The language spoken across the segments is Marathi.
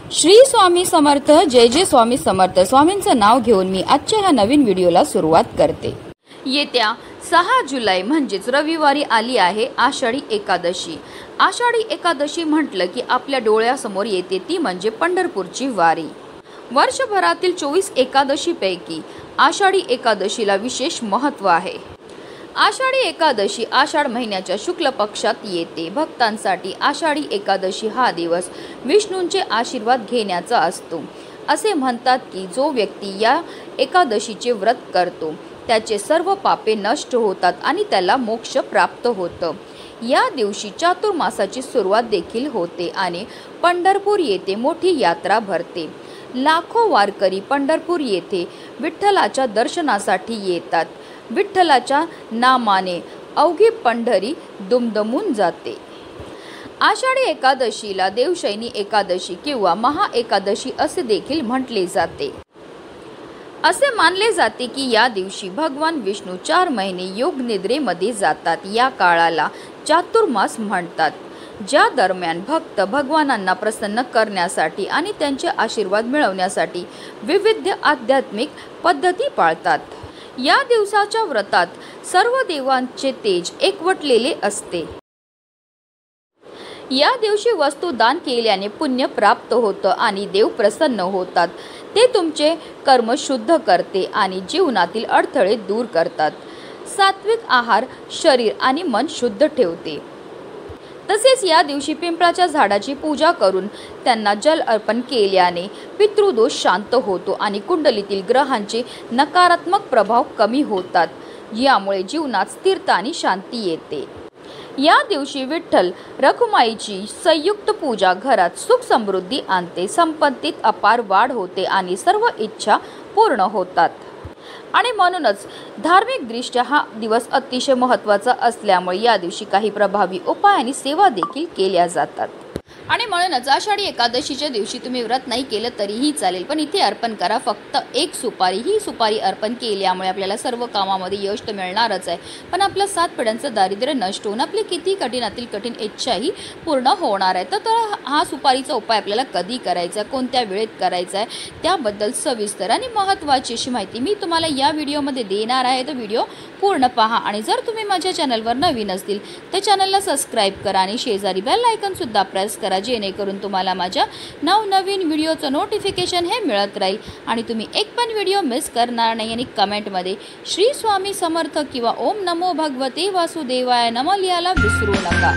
श्री स्वामी समर्थ। जय जय स्वामी समर्थ। स्वामींचं नाव घेऊन मी आजच्या ह्या नवीन व्हिडिओला सुरुवात करते। येत्या 6 जुलै म्हणजेच रविवारी आली आहे आषाढी एकादशी। आषाढी एकादशी म्हटलं की आपल्या डोळ्यासमोर येते ती म्हणजे पंढरपूरची वारी। वर्षभरातील 24 एकादशीपैकी आषाढी एकादशीला विशेष महत्त्व आहे। आषाढी एकादशी आषाढ महिन्याच्या शुक्ल पक्षात येते। भक्तांसाठी आषाढी एकादशी हा दिवस विष्णूंचे आशीर्वाद घेण्याचा असतो। असे म्हणतात की जो व्यक्ती या एकादशीचे व्रत करतो त्याचे सर्व पापे नष्ट होतात आणि त्याला मोक्ष प्राप्त होतं। या दिवशी चातुर्मासाची सुरुवात देखील होते आणि पंढरपूर येथे मोठी यात्रा भरते। लाखो वारकरी पंढरपूर येथे विठ्ठलाच्या दर्शनासाठी येतात। विठ्ठलाच्या नामाने अवघी पंढरी दुमदमून जाते। आषाढी एकादशीला देवशयनी एकादशी किंवा महा एकादशी असे देखील म्हटले जाते। असे मानले जाते की या दिवशी भगवान विष्णू 4 महिने योग निद्रेमध्ये जातात। या काळाला चातुर्मास म्हणतात, ज्या दरम्यान भक्त भगवानांना प्रसन्न करण्यासाठी आणि त्यांचे आशीर्वाद मिळवण्यासाठी विविध आध्यात्मिक पद्धती पाळतात। या दिवसाच्या व्रतात सर्व देवांचे तेज एकवटलेले असते। या दिवशी वस्तू दान केल्याने पुण्य प्राप्त होतं आणि देव प्रसन्न होतात। ते तुमचे कर्म शुद्ध करते आणि जीवनातील अडथळे दूर करतात। सात्विक आहार शरीर आणि मन शुद्ध ठेवते। तसेच या दिवशी पिंपळाच्या झाडाची पूजा करून त्यांना जल अर्पण केल्याने पितृदोष शांत होतो आणि कुंडलीतील ग्रहांचे नकारात्मक प्रभाव कमी होतात। यामुळे जीवनात स्थिरता आणि शांती येते। या दिवशी विठ्ठल रखुमाईची संयुक्त पूजा घरात सुख समृद्धी आणते। संपत्तीत अपार वाढ होते आणि सर्व इच्छा पूर्ण होतात। आणि म्हणूनच धार्मिक दृष्ट्या हा दिवस अतिशय महत्त्वाचा असल्यामुळे या दिवशी काही प्रभावी उपाय आणि सेवा देखील केल्या जातात। आणि म्हणूनच आषाढी एकादशीच्या दिवशी तुम्ही व्रत नाही केलं तरीही चालेल, पण इथे अर्पण करा फक्त 1 सुपारी। ही सुपारी अर्पण केल्यामुळे आपल्याला सर्व कामामध्ये यश तर मिळणारच आहे, पण आपलं 7 पिढ्यांचं दारिद्र्य नष्ट होऊन आपली किती कठीणातील कठीण इच्छाही पूर्ण होणार आहे। तर हा सुपारीचा उपाय आपल्याला कधी करायचा, कोणत्या वेळेत करायचा आहे, त्याबद्दल सविस्तर आणि महत्त्वाची अशी माहिती मी तुम्हाला या व्हिडिओमध्ये देणार आहे। तर व्हिडिओ पूर्ण पहा आणि जर तुम्ही माझ्या चॅनलवर नवीन असतील तर चॅनलला सबस्क्राईब करा आणि शेजारी बेल आयकॉन सुद्धा प्रेस करा, जेणेकरून तुम्हाला माझ्या नवनवीन व्हिडिओचं नोटिफिकेशन हे मिळत राहील आणि तुम्ही एक पण व्हिडिओ मिस करणार नाही। आणि कमेंटमध्ये श्री स्वामी समर्थ किंवा ओम नमो भगवते वासुदेवाय नमः लिहायला विसरू नका।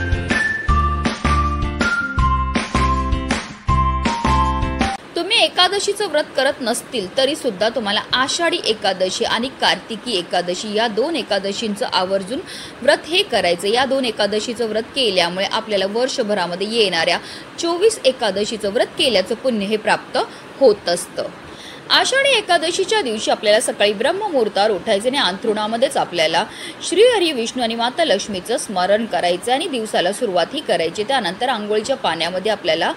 तुम्ही एकादशीचं व्रत करत नसतील तरी सुद्धा तुम्हाला आषाढी एकादशी आणि कार्तिकी एकादशी या 2 एकादशींचं आवर्जून व्रत हे करायचं। या 2 एकादशीचं व्रत केल्यामुळे आपल्याला वर्षभरामध्ये येणाऱ्या 24 एकादशीचं व्रत केल्याचं पुण्य हे प्राप्त होत असतं। आषाढी एकादशीच्या दिवशी आपल्याला सकाळी ब्रह्ममुहूर्तावर उठायचे आणि अंथरुणामध्येच आपल्याला श्री हरी विष्णू आणि माता लक्ष्मीचं स्मरण करायचं आणि दिवसाला सुरुवात ही करायची। त्यानंतर आंघोळीच्या पाण्यामध्ये आपल्याला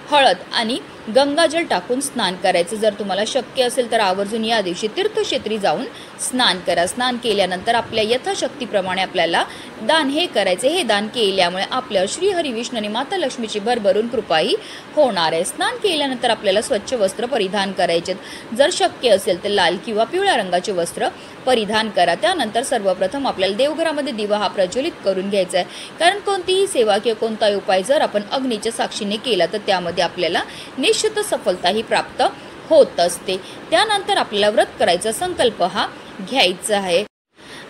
हळद आणि गंगाजल टाकून स्नान करायचं। जर तुम्हाला शक्य असेल तर आवर्जून या दिवशी तीर्थक्षेत्री जाऊन स्नान करा। स्नान केल्यानंतर आपल्या यथाशक्तीप्रमाणे आपल्याला दान हे करायचे। हे दान केल्यामुळे आपल्यावर श्री हरी विष्णू आणि माता लक्ष्मीची भरभरून कृपाही होणार आहे। स्नान केल्यानंतर आपल्याला स्वच्छ वस्त्र परिधान करायचे। जर शक्य असेल तर लाल किंवा पिवळ्या रंगाचे वस्त्र परिधान करा। त्यानंतर सर्वप्रथम आपल्याला देवघरामध्ये दिवा हा प्रज्वलित करून घ्यायचा आहे, कारण कोणतीही सेवा किंवा कोणताही उपाय जर आपण अग्नीच्या साक्षीने केला तर त्यामध्ये आपल्याला निश्चित सफलता ही प्राप्त होत असते। त्यानंतर आपल्याला व्रत करायचा संकल्प हा घ्यायचा आहे।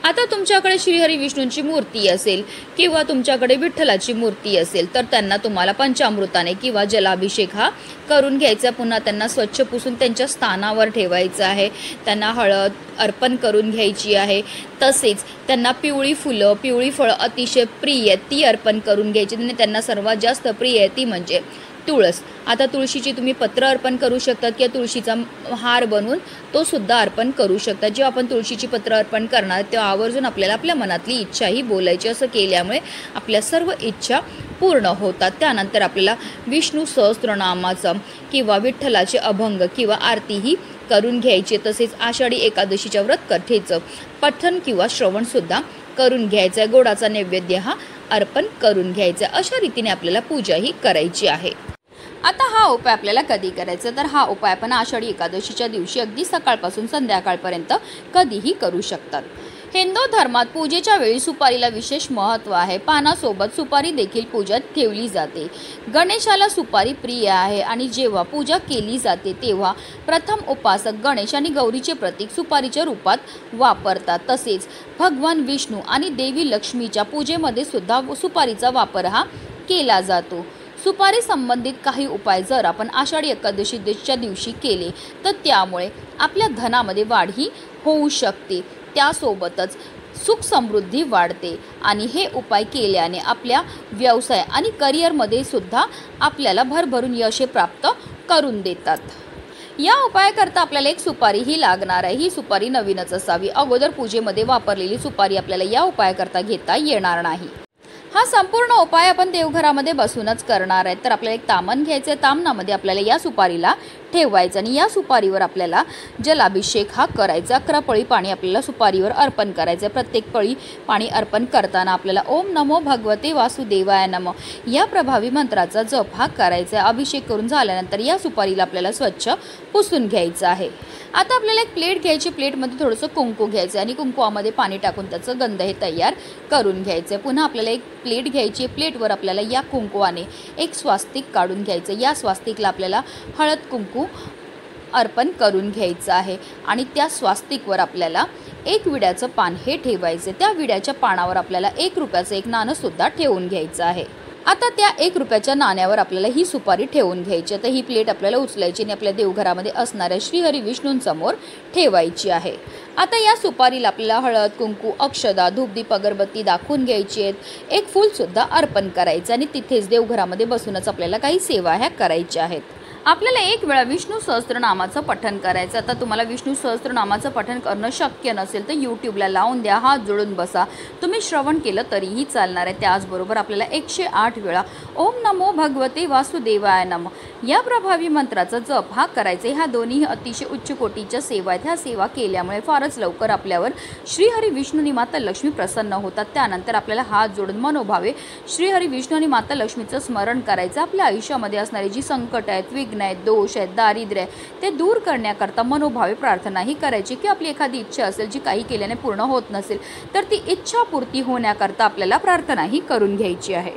आता तुमच्याकडे श्रीहरी विष्णूंची मूर्ती असेल किंवा तुमच्याकडे विठ्ठलाची मूर्ती असेल तर त्यांना तुम्हाला पंचामृताने किंवा जलाभिषेक हा करून घ्यायचा। पुन्हा त्यांना स्वच्छ पुसून त्यांच्या स्थानावर ठेवायचं आहे। त्यांना हळद अर्पण करून घ्यायची आहे। तसेच त्यांना पिवळी फुलं पिवळी फळं अतिशय प्रिय ती अर्पण करून घ्यायची आणि त्यांना सर्वात जास्त प्रिय आहे ती म्हणजे तुळस। आता तुळशीची तुम्ही पत्र अर्पण करू शकतात किंवा तुळशीचा हार बनवून तो सुद्धा अर्पण करू शकता। जेव्हा आपण तुळशीची पत्र अर्पण करणार तेव्हा आवर्जून आपल्याला आपल्या मनातली इच्छाही बोलायची। असं केल्यामुळे आपल्या सर्व इच्छा पूर्ण होतात। त्यानंतर आपल्याला विष्णू सहस्त्रनामाचं किंवा विठ्ठलाचे अभंग किंवा आरतीही करून घ्यायची। तसेच आषाढी एकादशीच्या व्रत कथेचं पठण किंवा श्रवण सुद्धा करून घ्यायचं आहे। गोडाचा नैवेद्य हा अर्पण करून घ्यायचं। अशा रीतीने आपल्याला पूजा ही करायची आहे। आता हा उपाय आपल्याला कधी करायचा, तर हा उपाय आपण आषाढी एकादशीच्या दिवशी अगदी सकाळपासून संध्याकाळपर्यंत कधीही करू शकतात. हिंदू धर्मात पूजेच्या वेळी सुपारीला विशेष महत्त्व आहे. पानासोबत सुपारी देखील पूजेत ठेवली जाते. गणेशाला सुपारी प्रिय आहे आणि जेव्हा पूजा केली जाते तेव्हा प्रथम उपासक गणेश आणि गौरीचे प्रतीक सुपारीच्या रूपात वापरतात. तसेच भगवान विष्णू आणि देवी लक्ष्मीच्या पूजेमध्ये सुद्धा सुपारीचा वापर हा केला जातो. सुपारी संबंधित काही उपाय जर आपण आषाढी एकादशीच्या दिवशी केले तर त्यामुळे आपल्या धनामध्ये वाढही होऊ शकते. त्यासोबतच सुख समृद्धी वाढते आणि हे उपाय केल्याने आपल्या व्यवसाय आणि करिअरमध्ये सुद्धा आपल्याला भरभरून यश प्राप्त करून देतात. या उपायाकरता आपल्याला एक सुपारी ही लागणार आहे. ही सुपारी नवीनच असावी. अगोदर पूजेमध्ये वापरलेली सुपारी आपल्याला या उपायाकरता घेता येणार नाही. हा संपूर्ण उपाय आपण देवघरामध्ये बसूनच करणार आहे. तर आपल्याला एक तामण घ्यायचं आहे. तामणामध्ये आपल्याला या सुपारीला ठेवायचं आणि या सुपारीवर आपल्याला जलाभिषेक हा करायचा. 11 पळी पाणी आपल्याला सुपारीवर अर्पण करायचं. प्रत्येक पळी पाणी अर्पण करताना आपल्याला ओम नमो भगवते वासुदेवाय नमः या प्रभावी मंत्राचा जप हा करायचा. अभिषेक करून झाल्यानंतर या सुपारीला आपल्याला स्वच्छ पुसून घ्यायचं आहे. आता आपल्याला एक प्लेट घ्यायची. प्लेटमध्ये थोडंसं कुंकू घ्यायचं आणि कुंकुवामध्ये पाणी टाकून त्याचं गंध हे तयार करून घ्यायचं. पुन्हा आपल्याला एक प्लेट घ्यायची. प्लेटवर आपल्याला या कुंकुवाने एक स्वास्तिक काढून घ्यायचं. या स्वास्तिकला आपल्याला हळद कुंकू अर्पण करून घ्यायचं आहे आणि त्या स्वास्तिकवर आपल्याला एक विड्याचं पान हे ठेवायचं. त्या विड्याच्या पानावर आपल्याला 1 रुपयाचं एक नाणं सुद्धा ठेवून घ्यायचं आहे. आता त्या 1 रुपयाच्या नाण्यावर आपल्याला ही सुपारी ठेवून घ्यायची. तर ही प्लेट आपल्याला उचलायची आणि आपल्या देवघरामध्ये असणाऱ्या श्रीहरी विष्णूंसमोर ठेवायची आहे. आता या सुपारीला आपल्याला हळद कुंकू अक्षदा धूपदीप अगरबत्ती दाखवून घ्यायची आहेत. एक फूलसुद्धा अर्पण करायचं आणि तिथेच देवघरामध्ये बसूनच आपल्याला काही सेवा ह्या करायच्या आहेत. आपल्याला एक वेळा विष्णू सहस्त्रनामाचं पठण करायचं. आता तुम्हाला विष्णू सहस्त्रनामाचं पठण करणं शक्य नसेल तर यूट्यूबला लावून द्या. हात जोडून बसा. तुम्ही श्रवण केलं तरीही चालणार आहे. त्याचबरोबर आपल्याला 108 वेळा ओम नमो भगवते वासुदेवाय नमः या प्रभावी मंत्राचा जप हा करायचा. ह्या दोन्ही अतिशय उच्च कोटीच्या सेवा आहेत. ह्या सेवा केल्यामुळे फारच लवकर आपल्यावर श्रीहरी विष्णू आणि माता लक्ष्मी प्रसन्न होतात. त्यानंतर आपल्याला हात जोडून मनोभावे श्रीहरी विष्णू आणि माता लक्ष्मीचं स्मरण करायचं. आपल्या आयुष्यामध्ये असणारी जी संकट आहेत, विघ्न आहेत, दोष आहेत, दारिद्र्य ते दूर करण्याकरता मनोभावे प्रार्थनाही करायची की आपली एखादी इच्छा असेल जी काही केल्याने पूर्ण होत नसेल तर ती इच्छा पूर्ती होण्याकरता आपल्याला प्रार्थनाही करून घ्यायची आहे.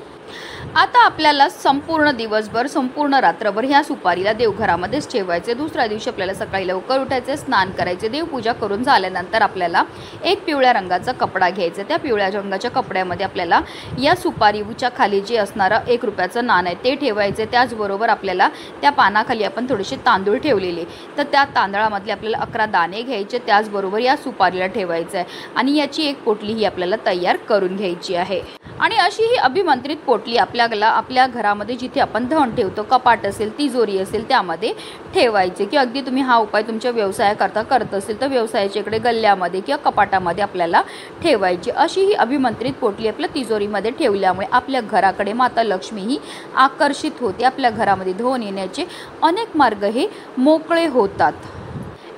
आता आपल्याला संपूर्ण दिवसभर संपूर्ण रात्रभर ह्या सुपारीला देवघरामध्येच ठेवायचे. दुसऱ्या दिवशी आपल्याला सकाळी लवकर उठायचे, स्नान करायचे. देवपूजा करून झाल्यानंतर आपल्याला एक पिवळ्या रंगाचा कपडा घ्यायचा. त्या पिवळ्या रंगाच्या कपड्यामध्ये आपल्याला या सुपारीच्या खाली जे असणारं 1 रुपयाचं नाणं आहे ते ठेवायचे. त्याचबरोबर आपल्याला त्या पानाखाली आपण थोडेसे तांदूळ ठेवलेले तर त्या तांदळामधले आपल्याला 11 दाणे घ्यायचे. त्याचबरोबर या सुपारीला ठेवायचं आहे आणि याची एक पोटली ही आपल्याला तयार करून घ्यायची आहे. आणि अशी ही अभिमंत्रित पोटली आपल्या घरामध्ये जिथे आपण धन ठेवतो, कपाट असेल, तिजोरी असेल त्यामध्ये ठेवायचे. की अगदी तुम्ही हा उपाय तुमच्या व्यवसायाकरता करत असेल तर व्यवसायाच्या इकडे गल्ल्यामध्ये किंवा कपाटामध्ये आपल्याला ठेवायची. अशी ही अभिमंत्रित पोटली आपल्या तिजोरीमध्ये ठेवल्यामुळे आपल्या घराकडे माता लक्ष्मी ही आकर्षित होते. आपल्या घरामध्ये धन येण्याचे अनेक मार्ग हे मोकळे होतात.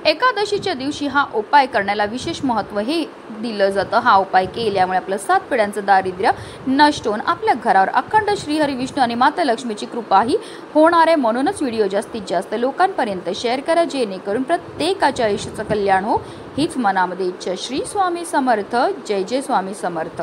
एकादशीच्या दिवशी हा उपाय करण्याला विशेष महत्त्व हे दिलं जातं. हा उपाय केल्यामुळे आपलं 7 पिढ्यांचं दारिद्र्य नष्ट होऊन आपल्या घरावर अखंड श्रीहरी विष्णू आणि माता लक्ष्मीची कृपाही होणार आहे. म्हणूनच व्हिडिओ जास्तीत जास्त लोकांपर्यंत शेअर करा जेणेकरून प्रत्येकाच्या आयुष्याचं कल्याण हो हीच मनामध्ये इच्छा. श्री स्वामी समर्थ. जय जय स्वामी समर्थ.